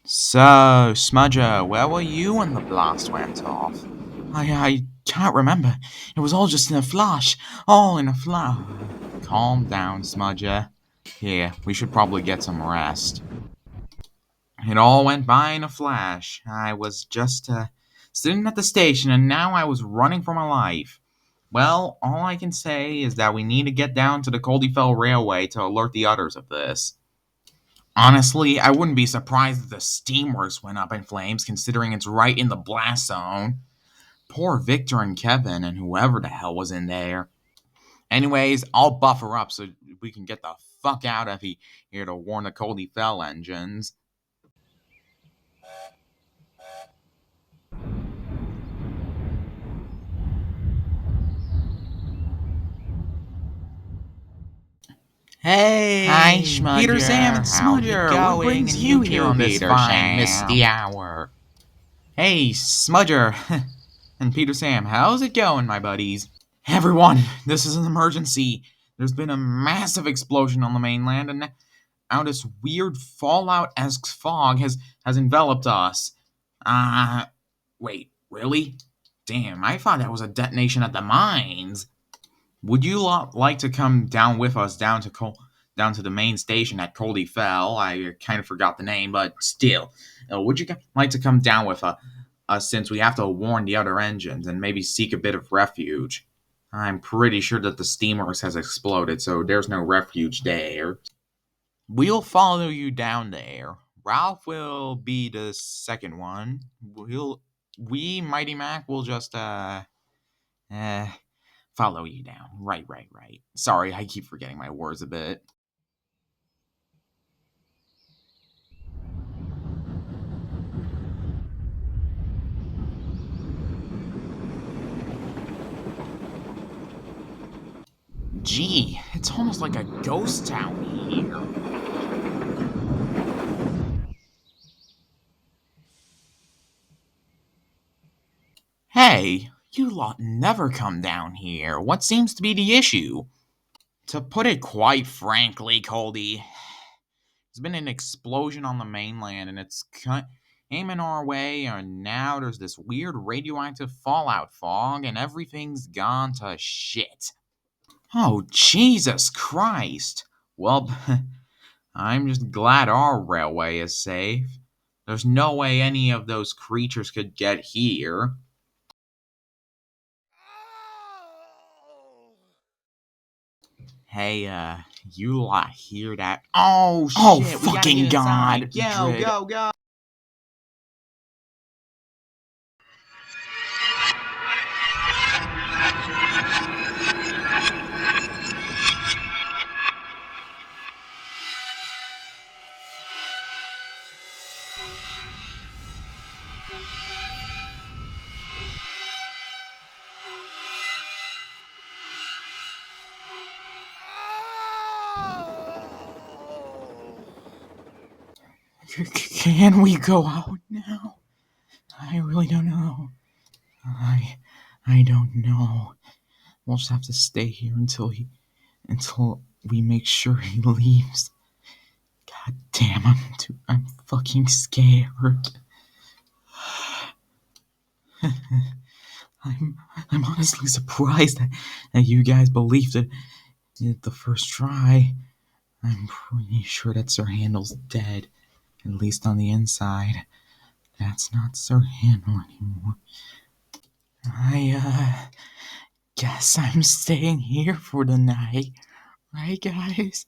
So, Smudger, where were you when the blast went off? I can't remember. It was all just in a flash. All in a flash. Calm down, Smudger. Here, we should probably get some rest. It all went by in a flash. I was just, sitting at the station and now I was running for my life. Well, all I can say is that we need to get down to the Coldefell Railway to alert the others of this. Honestly, I wouldn't be surprised if the steamworks went up in flames considering it's right in the blast zone. Poor Victor and Kevin and whoever the hell was in there. Anyways, I'll buffer up so we can get the fuck out of here to warn the Coldefell engines. Hey, Hi, Smudger. Peter, Sam, and How's it Smudger. going? What brings you here on this Peter fine, Sam? misty hour? Hey, Smudger and Peter Sam, how's it going, my buddies? Everyone, this is an emergency. There's been a massive explosion on the mainland, and now this weird Fallout-esque fog has enveloped us. Wait, really? Damn, I thought that was a detonation at the mines. Would you like to come down with us down to the main station at Coldefell? I kind of forgot the name, but still, would you like to come down with us since we have to warn the other engines and maybe seek a bit of refuge? I'm pretty sure that the steamworks has exploded, so there's no refuge there. We'll follow you down there. Ralph will be the second one. We, Mighty Mac, will just uh follow you down. Right. Sorry, I keep forgetting my words a bit. Gee, it's almost like a ghost town here. Hey, you lot never come down here. What seems to be the issue? To put it quite frankly, Coldy, there's been an explosion on the mainland and it's aiming our way, and now there's this weird radioactive fallout fog and everything's gone to shit. Oh, Jesus Christ. Well, I'm just glad our railway is safe. There's no way any of those creatures could get here. Hey, you lot hear that? Oh, shit. Oh, We gotta fucking get inside. God. Go. Can we go out now? I really don't know. I don't know. We'll just have to stay here until we make sure he leaves. God damn, I'm fucking scared. I'm honestly surprised that you guys believed it the first try. I'm pretty sure that Sir Handel's dead, at least on the inside. That's not Sir Handel anymore. I guess I'm staying here for the night, right, guys?